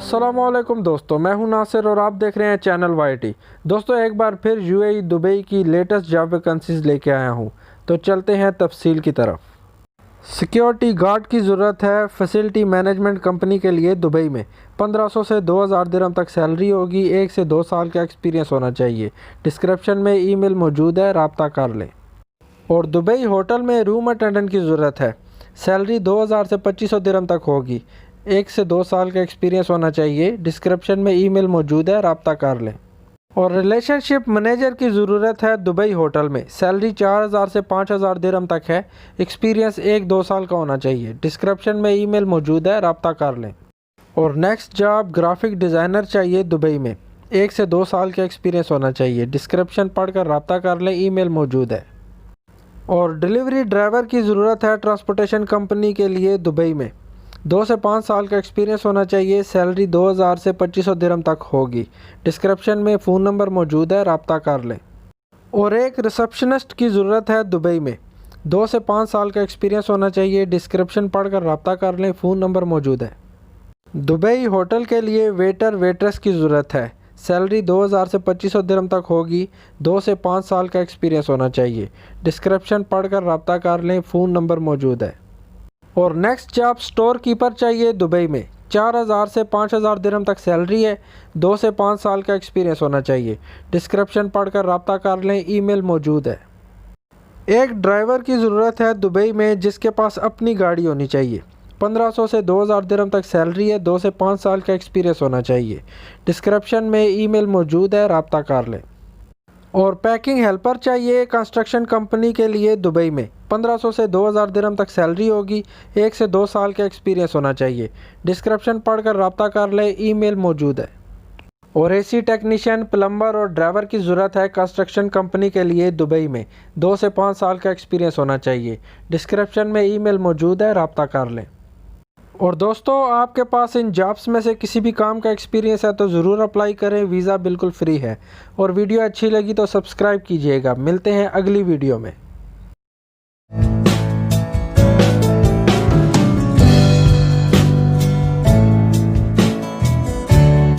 अस्सलामुअलैकुम दोस्तों, मैं हूं नासिर और आप देख रहे हैं चैनल वाईटी। दोस्तों, एक बार फिर यूएई दुबई की लेटेस्ट जॉब वैकेंसीज लेके आया हूं, तो चलते हैं तफसील की तरफ। सिक्योरिटी गार्ड की ज़रूरत है फैसिलिटी मैनेजमेंट कंपनी के लिए दुबई में। 1500 से 2000 दिरहम तक सैलरी होगी। 1 से 2 साल का एक्सपीरियंस होना चाहिए। डिस्क्रिप्शन में ईमेल मौजूद है, रब्ता कर लें। और दुबई होटल में रूम अटेंडेंट की ज़रूरत है। सैलरी 2000 से 2500 दिरहम तक होगी। 1 से 2 साल का एक्सपीरियंस होना चाहिए। डिस्क्रिप्शन में ईमेल मौजूद है, रब्ता कर लें। और रिलेशनशिप मैनेजर की ज़रूरत है दुबई होटल में। सैलरी 4000 से 5000 दिरहम तक है। एक्सपीरियंस 1-2 साल का होना चाहिए। डिस्क्रिप्शन में ईमेल मौजूद है, रब्ता कर लें। और नेक्स्ट जॉब ग्राफिक डिज़ाइनर चाहिए दुबई में। 1 से 2 साल का एक्सपीरियंस होना चाहिए। डिस्क्रिप्शन पढ़कर रब्ता कर लें, ईमेल मौजूद है। और डिलीवरी ड्राइवर की ज़रूरत है ट्रांसपोर्टेशन कंपनी के लिए दुबई में। 2 से 5 साल का एक्सपीरियंस होना चाहिए। सैलरी 2000 से 2500 दिरहम तक होगी। डिस्क्रिप्शन में फ़ोन नंबर मौजूद है, रब्ता कर लें। और एक रिसेप्शनिस्ट की ज़रूरत है दुबई में। 2 से 5 साल का एक्सपीरियंस होना चाहिए। डिस्क्रिप्शन पढ़कर रब्ता कर लें, फ़ोन नंबर मौजूद है। दुबई होटल के लिए वेटर वेट्रेस की ज़रूरत है। सैलरी 2000 से 2500 दिरहम तक होगी। 2 से 5 साल का एक्सपीरियंस होना चाहिए। डिस्क्रिप्शन पढ़कर रब्ता कर लें, फ़ोन नंबर मौजूद है। और नेक्स्ट जॉब स्टोर कीपर चाहिए दुबई में। 4000 से 5000 दिरहम तक सैलरी है। 2 से 5 साल का एक्सपीरियंस होना चाहिए। डिस्क्रिप्शन पढ़कर रब्ता कर लें, ईमेल मौजूद है। एक ड्राइवर की ज़रूरत है दुबई में जिसके पास अपनी गाड़ी होनी चाहिए। 1500 से 2000 दिरहम तक सैलरी है। 2 से 5 साल का एक्सपीरियंस होना चाहिए। डिस्क्रिप्शन में ईमेल मौजूद है, रब्ता कर लें। और पैकिंग हेल्पर चाहिए कंस्ट्रक्शन कंपनी के लिए दुबई में। 1500 से 2000 दिरहम तक सैलरी होगी। 1 से 2 साल का एक्सपीरियंस होना चाहिए। डिस्क्रिप्शन पढ़कर रब्ता कर ले, ईमेल मौजूद है। और एसी टेक्नीशियन, प्लम्बर और ड्राइवर की ज़रूरत है कंस्ट्रक्शन कंपनी के लिए दुबई में। 2 से 5 साल का एक्सपीरियंस होना चाहिए। डिस्क्रिप्शन में ईमेल मौजूद है, रब्ता कर लें। और दोस्तों, आपके पास इन जॉब्स में से किसी भी काम का एक्सपीरियंस है तो ज़रूर अप्लाई करें। वीज़ा बिल्कुल फ्री है। और वीडियो अच्छी लगी तो सब्सक्राइब कीजिएगा। मिलते हैं अगली वीडियो में।